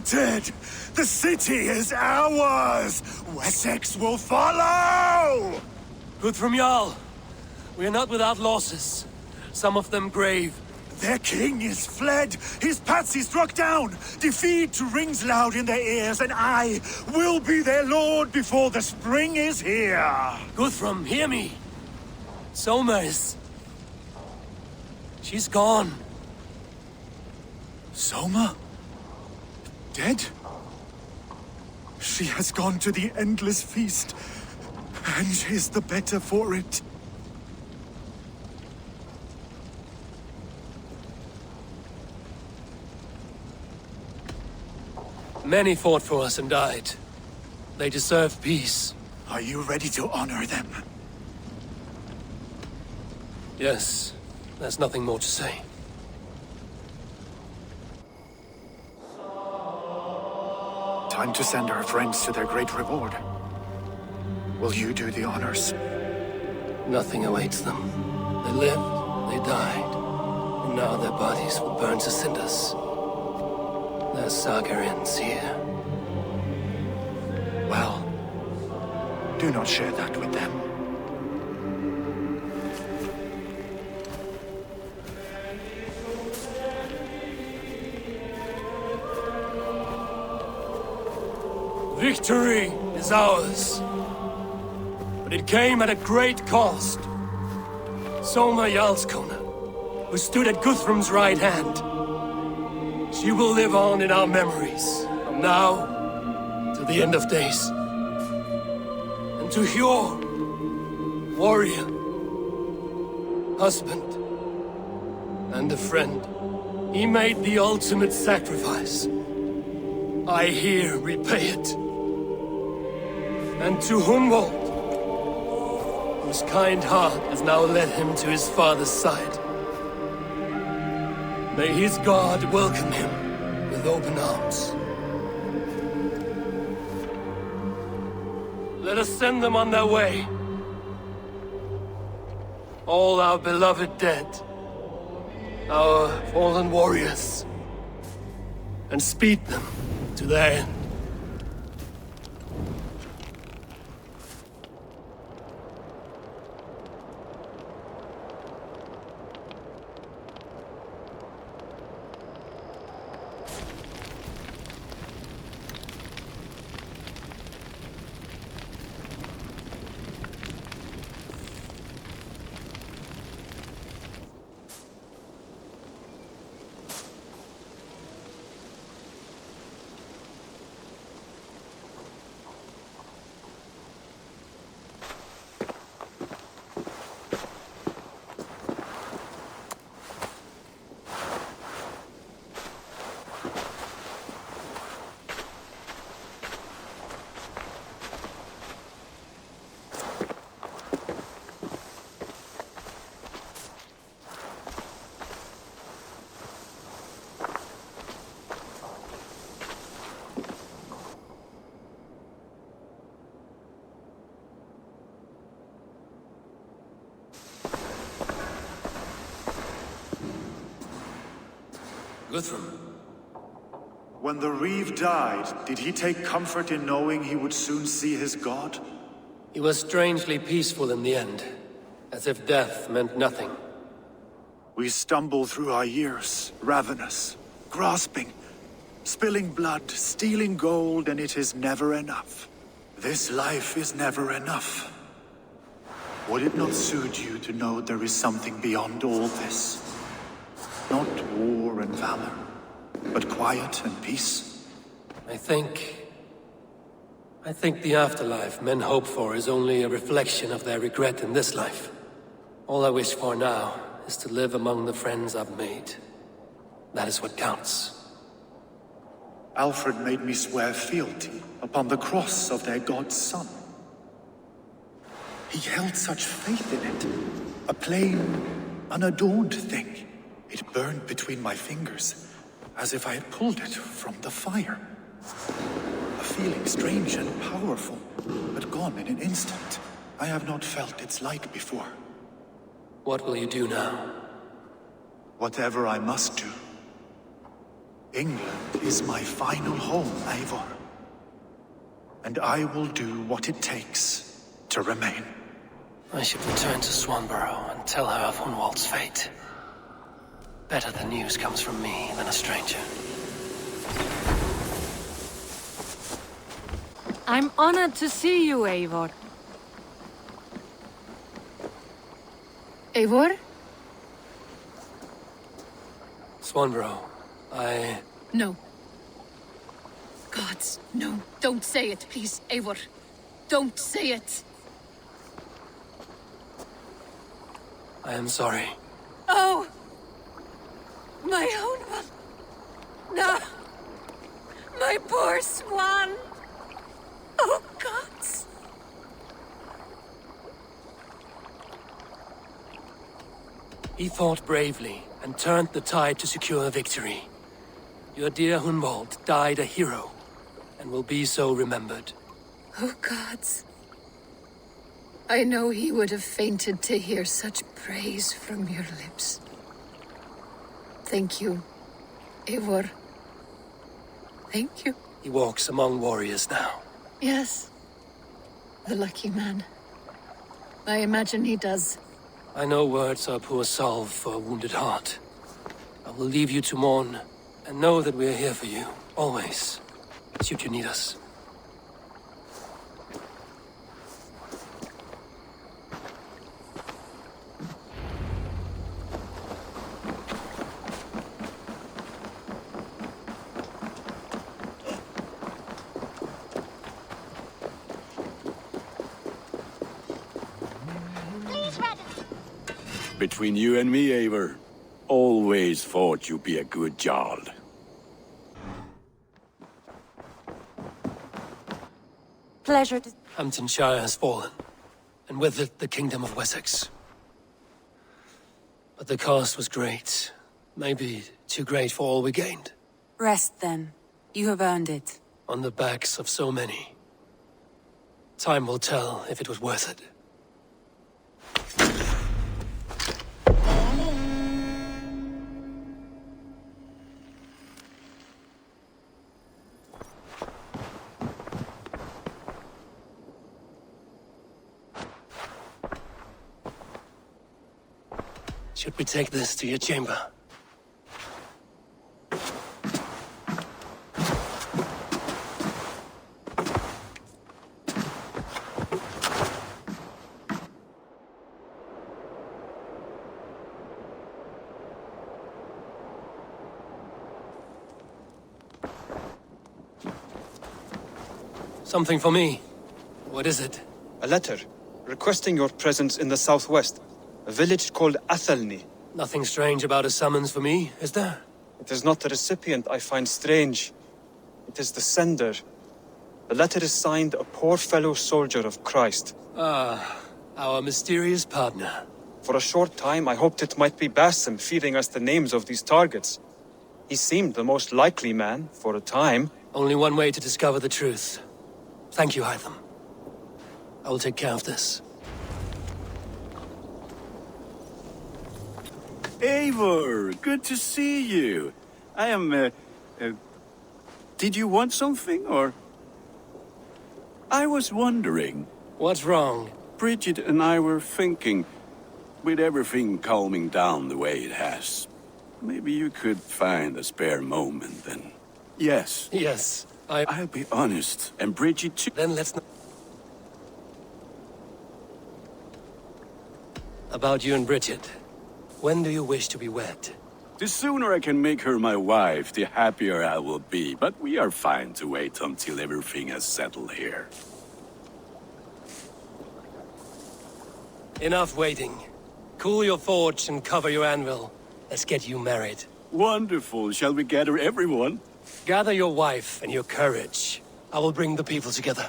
routed! The city is ours! Wessex will follow! Guthrum Jarl, we are not without losses. Some of them grave. Their king is fled! His patsy struck down! Defeat rings loud in their ears, and I will be their lord before the spring is here! Guthrum, hear me! Soma is... she's gone. Soma? Dead? She has gone to the endless feast, and is the better for it. Many fought for us and died. They deserve peace. Are you ready to honor them? Yes, there's nothing more to say. Time to send our friends to their great reward. Will you do the honors? Nothing awaits them. They lived, they died, and now their bodies will burn to cinders. Their saga ends here. Well, do not share that with them. Victory is ours. But it came at a great cost. Soma Jarlskona, who stood at Guthrum's right hand. She will live on in our memories, from now to the end of days. And to Hjor, warrior, husband, and a friend, he made the ultimate sacrifice. I here repay it. And to Hunwald, whose kind heart has now led him to his father's side. May his God welcome him with open arms. Let us send them on their way. All our beloved dead, our fallen warriors, and speed them to their end. Guthrum. When the Reeve died, did he take comfort in knowing he would soon see his god? He was strangely peaceful in the end, as if death meant nothing. We stumble through our years, ravenous, grasping, spilling blood, stealing gold, and it is never enough. This life is never enough. Would it not suit you to know there is something beyond all this? Not war and valor, but quiet and peace. I think the afterlife men hope for is only a reflection of their regret in this life. All I wish for now is to live among the friends I've made. That is what counts. Alfred made me swear fealty upon the cross of their god's son. He held such faith in it, a plain, unadorned thing. It burned between my fingers, as if I had pulled it from the fire. A feeling strange and powerful, but gone in an instant. I have not felt its like before. What will you do now? Whatever I must do. England is my final home, Eivor. And I will do what it takes to remain. I should return to Swanborough and tell her of Hunwald's fate. Better the news comes from me than a stranger. I'm honored to see you, Eivor. Eivor? Swanborough, No. Gods, no. Don't say it, please, Eivor. Don't say it. I am sorry. Oh! My own one. No! My poor swan! Oh, gods! He fought bravely and turned the tide to secure victory. Your dear Hunwald died a hero, and will be so remembered. Oh, gods. I know he would have fainted to hear such praise from your lips. Thank you, Eivor. Thank you. He walks among warriors now. Yes. The lucky man. I imagine he does. I know words are poor salve for a wounded heart. I will leave you to mourn, and know that we are here for you, always, should you need us. Between you and me, Eivor, always thought you'd be a good Jarl. Pleasure to... Hamptonshire has fallen, and with it the Kingdom of Wessex. But the cost was great. Maybe too great for all we gained. Rest then. You have earned it. On the backs of so many. Time will tell if it was worth it. Should we take this to your chamber? Something for me. What is it? A letter, requesting your presence in the southwest. A village called Athelney. Nothing strange about a summons for me, is there? It is not the recipient I find strange. It is the sender. The letter is signed a poor fellow soldier of Christ. Ah, our mysterious partner. For a short time, I hoped it might be Basim feeding us the names of these targets. He seemed the most likely man, for a time. Only one way to discover the truth. Thank you, Hytham. I will take care of this. Eivor, good to see you. I am, did you want something, or? I was wondering. What's wrong? Bridget and I were thinking, with everything calming down the way it has, maybe you could find a spare moment and... Yes. Yes, I'll be honest, and Bridget too. Then let's not... About you and Bridget. When do you wish to be wed? The sooner I can make her my wife, the happier I will be. But we are fine to wait until everything has settled here. Enough waiting. Cool your forge and cover your anvil. Let's get you married. Wonderful. Shall we gather everyone? Gather your wife and your courage. I will bring the people together.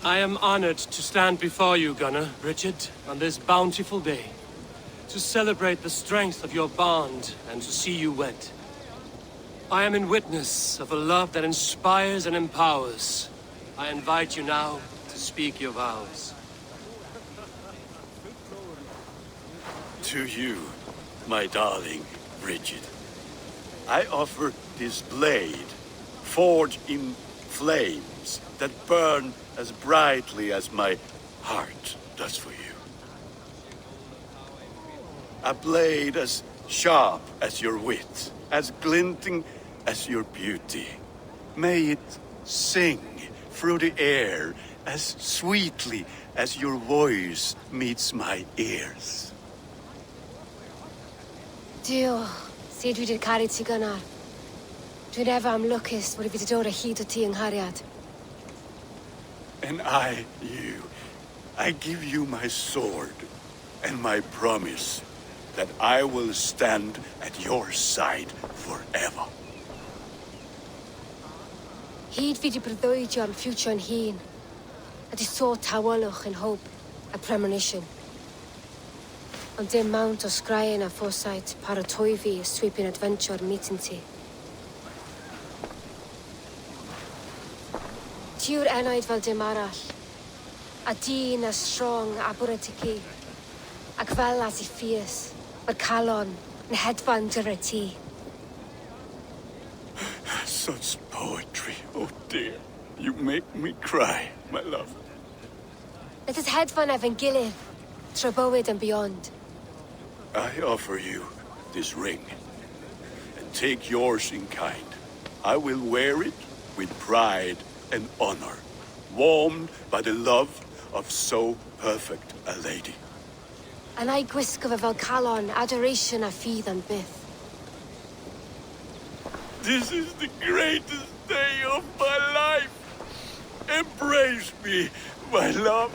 I am honored to stand before you, Gunnar, Richard, on this bountiful day, to celebrate the strength of your bond and to see you wed. I am in witness of a love that inspires and empowers. I invite you now to speak your vows. To you, my darling Richard, I offer this blade, forged in flames that burn as brightly as my heart does for you. A blade as sharp as your wit, as glinting as your beauty. May it sing through the air as sweetly as your voice meets my ears. Dio, sé dwi 'di caru ti gynnar. Dwi'n efo am lwcus bod I fi 'di dod o hyd o ti yng nghariad. And I, you, I give you my sword and my promise that I will stand at your side forever. Hyd fi 'di breuddwydio am ffiwtio yn hun, a 'di sôn tawelwch yn hope a premonition. Ond dim mount o sgraen a foresight paratoi fi a sweeping adventure meeting ti. Tiw'r enaid fel dim arall, a dyn as strong a bwrdd ti ci, ac fel as I ffies, mae'r calon yn hedfan dyr ti. Such poetry, oh dear. You make me cry, my love. Let us hedfan efo'n gilydd, tra bywyd and beyond. I offer you this ring, and take yours in kind. I will wear it with pride and honor, warmed by the love of so perfect a lady. And I gwisgo fe fel calon, adoration a ffydd and byth. This is the greatest day of my life. Embrace me, my love.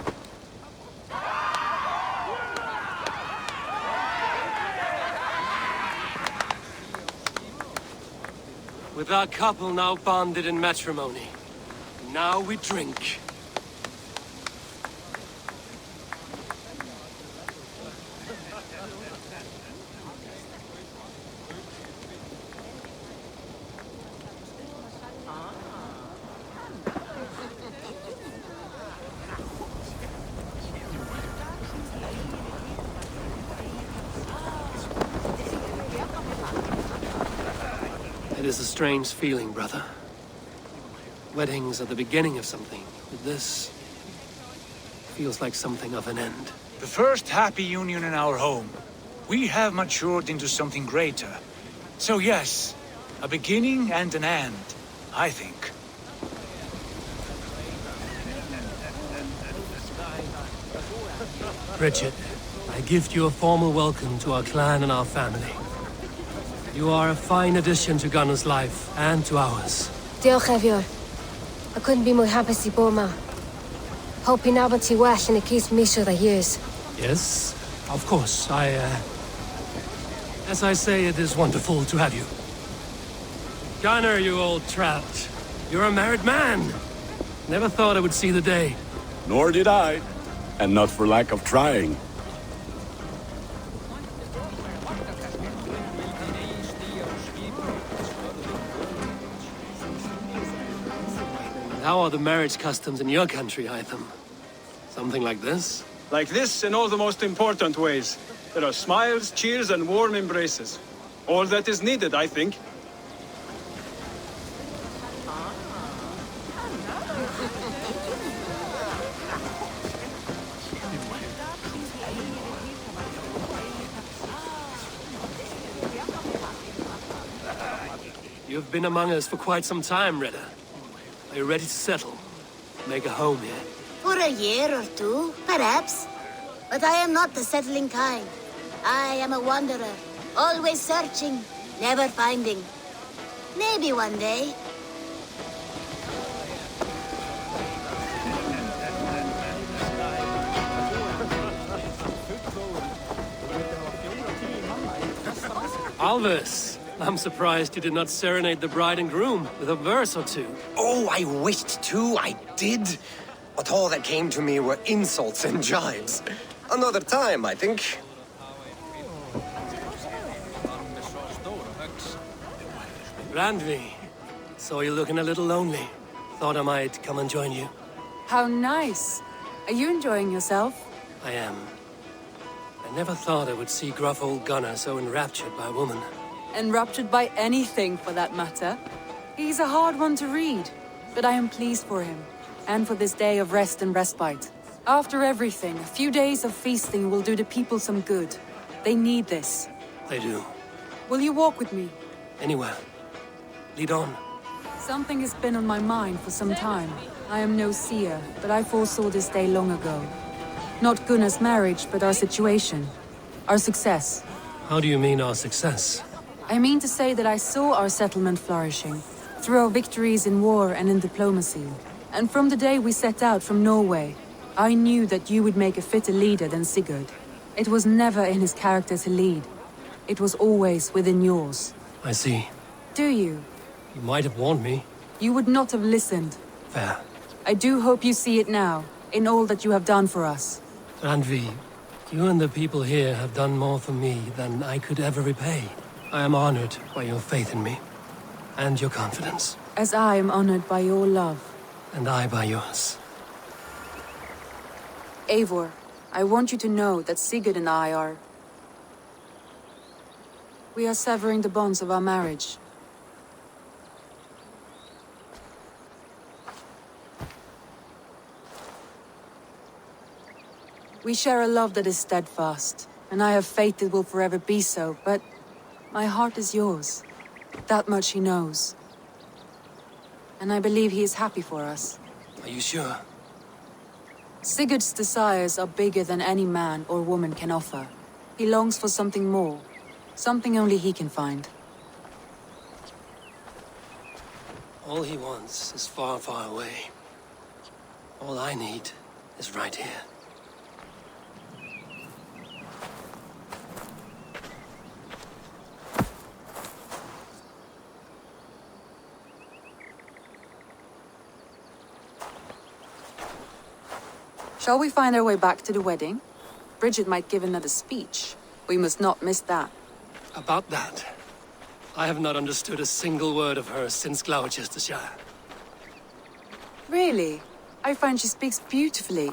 With our couple now bonded in matrimony, now we drink. It is a strange feeling, brother. Weddings are the beginning of something, but this feels like something of an end. The first happy union in our home. We have matured into something greater. So yes, a beginning and an end, I think. Richard, I gift you a formal welcome to our clan and our family. You are a fine addition to Gunnar's life and to ours. Diolch, Eivor. I couldn't be more happy to be ma. Hope you now ti well in a case mis the years. Yes, of course. As I say, it is wonderful to have you. Gunnar, you old trout. You're a married man. Never thought I would see the day. Nor did I, and not for lack of trying. How are the marriage customs in your country, Hytham? Something like this? Like this in all the most important ways. There are smiles, cheers, and warm embraces. All that is needed, I think. You've been among us for quite some time, Redda. Are you ready to settle? Make a home here? For a year or two, perhaps. But I am not the settling kind. I am a wanderer, always searching, never finding. Maybe one day. Alvis, I'm surprised you did not serenade the bride and groom with a verse or two. Oh, I wished to, I did. but all that came to me were insults and jibes. Another time, I think. Randvi, saw you looking a little lonely. Thought I might come and join you. How nice. Are you enjoying yourself? I am. I never thought I would see gruff old Gunnar so enraptured by a woman. Enraptured by anything, for that matter. He's a hard one to read, but I am pleased for him, and for this day of rest and respite. After everything, a few days of feasting will do the people some good. They need this. They do. Will you walk with me? Anywhere. Lead on. Something has been on my mind for some time. I am no seer, but I foresaw this day long ago. Not Gunnar's marriage, but our situation. Our success. How do you mean our success? I mean to say that I saw our settlement flourishing, through our victories in war and in diplomacy. And from the day we set out from Norway, I knew that you would make a fitter leader than Sigurd. It was never in his character to lead. It was always within yours. I see. Do you? You might have warned me. You would not have listened. Fair. I do hope you see it now, in all that you have done for us. Randvi, you and the people here have done more for me than I could ever repay. I am honored by your faith in me, and your confidence. As I am honored by your love. And I by yours. Eivor, I want you to know that Sigurd and I are... We are severing the bonds of our marriage. We share a love that is steadfast, and I have faith it will forever be so, but my heart is yours. That much he knows. And I believe he is happy for us. Are you sure? Sigurd's desires are bigger than any man or woman can offer. He longs for something more, something only he can find. All he wants is far, far away. All I need is right here. Shall we find our way back to the wedding? Bridget might give another speech. We must not miss that. About that, I have not understood a single word of hers since Gloucestershire. Really? I find she speaks beautifully.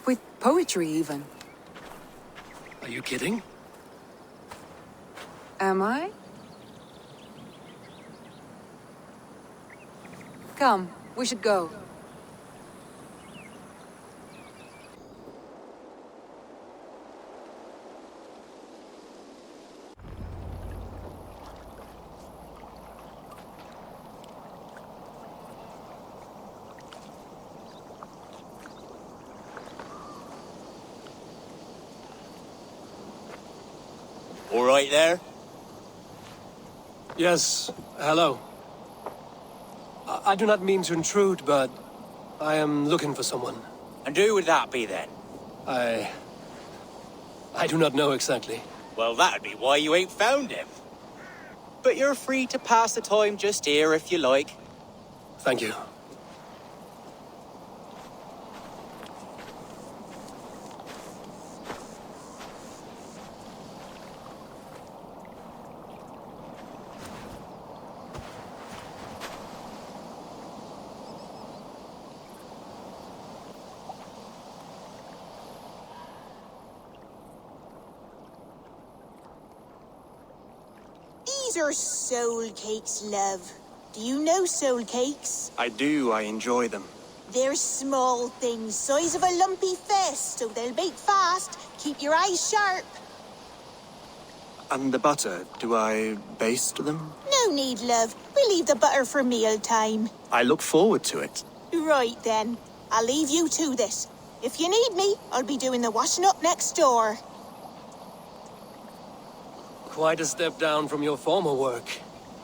With poetry, even. Are you kidding? Am I? Come, we should go. All right there? Yes, hello. I do not mean to intrude, but I am looking for someone. And who would that be then? I do not know exactly. Well, that'd be why you ain't found him. But you're free to pass the time just here if you like. Thank you. These are soul cakes, love. Do you know soul cakes? I do, I enjoy them. They're small things, size of a lumpy fist, so they'll bake fast. Keep your eyes sharp. And the butter, do I baste them? No need, love. We'll leave the butter for meal time. I look forward to it. Right then. I'll leave you to this. If you need me, I'll be doing the washing up next door. Quite a step down from your former work,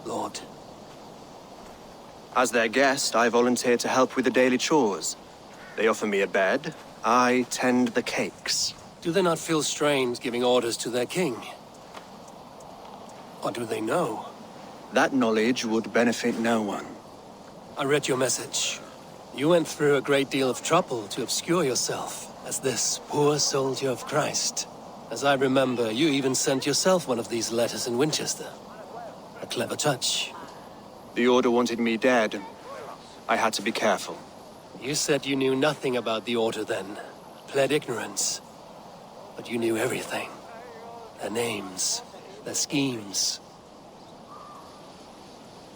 Lord. As their guest, I volunteer to help with the daily chores. They offer me a bed, I tend the cakes. Do they not feel strange giving orders to their king? Or do they know? That knowledge would benefit no one. I read your message. You went through a great deal of trouble to obscure yourself as this poor soldier of Christ. As I remember, you even sent yourself one of these letters in Winchester. A clever touch. The Order wanted me dead. I had to be careful. You said you knew nothing about the Order then. Pled ignorance. But you knew everything. Their names, their schemes.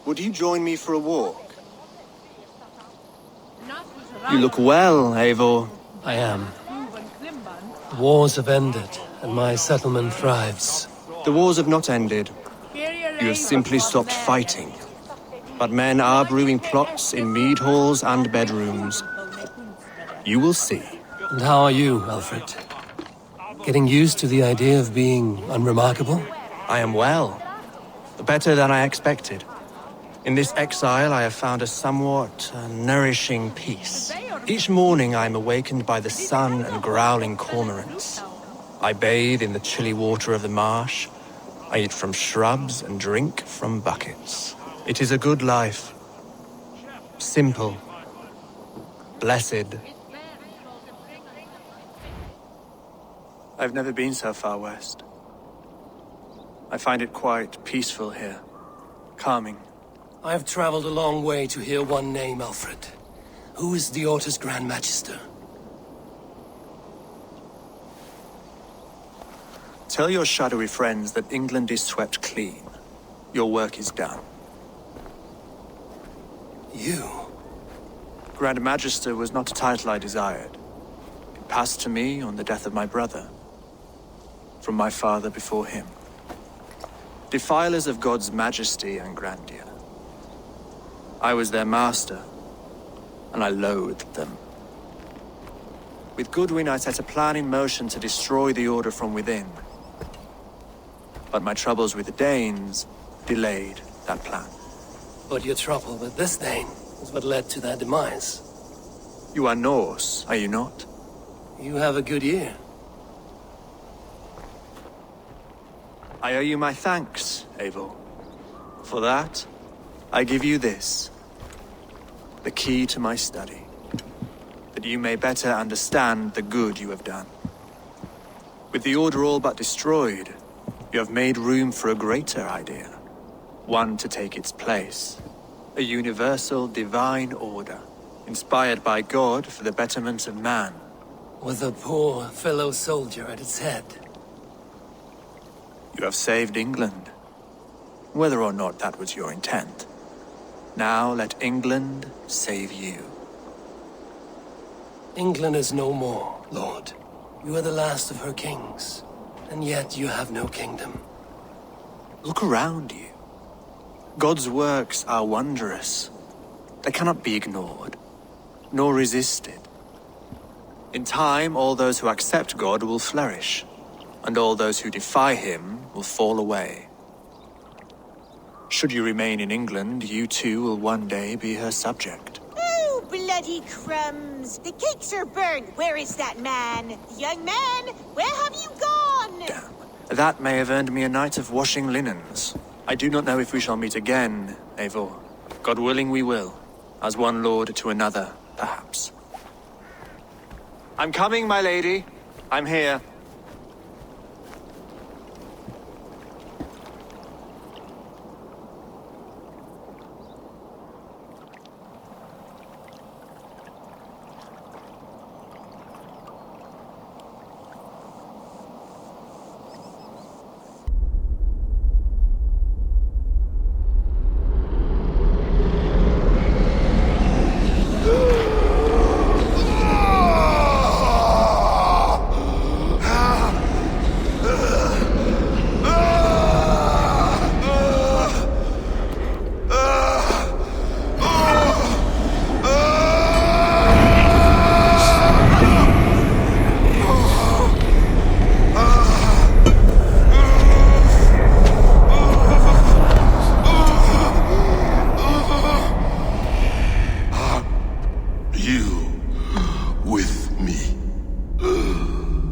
Would you join me for a walk? You look well, Eivor. I am. The wars have ended, and my settlement thrives. The wars have not ended. You have simply stopped fighting. But men are brewing plots in mead halls and bedrooms. You will see. And how are you, Alfred? Getting used to the idea of being unremarkable? I am well. Better than I expected. In this exile, I have found a somewhat nourishing peace. Each morning, I am awakened by the sun and growling cormorants. I bathe in the chilly water of the marsh. I eat from shrubs and drink from buckets. It is a good life. Simple. Blessed. I've never been so far west. I find it quite peaceful here. Calming. I have traveled a long way to hear one name, Alfred. Who is the Order's Grand Magister? Tell your shadowy friends that England is swept clean. Your work is done. You? Grand Magister was not a title I desired. It passed to me on the death of my brother. From my father before him. Defilers of God's majesty and grandeur. I was their master, and I loathed them. With Goodwin, I set a plan in motion to destroy the Order from within. But my troubles with the Danes delayed that plan. But your trouble with this Dane is what led to their demise. You are Norse, are you not? You have a good ear. I owe you my thanks, Eivor. For that, I give you this. The key to my study. That you may better understand the good you have done. With the Order all but destroyed, you have made room for a greater idea. One to take its place. A universal divine order, inspired by God for the betterment of man. With a poor fellow soldier at its head. You have saved England, whether or not that was your intent. Now let England save you. England is no more, Lord. You are the last of her kings, and yet you have no kingdom. Look around you. God's works are wondrous. They cannot be ignored, nor resisted. In time, all those who accept God will flourish, and all those who defy him will fall away. Should you remain in England, you too will one day be her subject. Oh, bloody crumbs! The cakes are burned! Where is that man? Young man, where have you gone? Damn. That may have earned me a night of washing linens. I do not know if we shall meet again, Eivor. God willing we will. As one lord to another, perhaps. I'm coming, my lady. I'm here.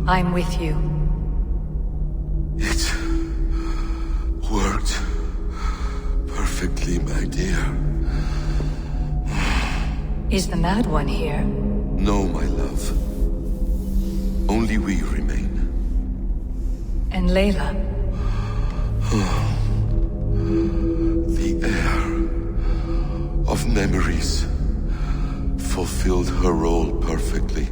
I'm with you. It worked perfectly, my dear. Is the Mad One here? No, my love. Only we remain. And Layla? The air of memories fulfilled her role perfectly.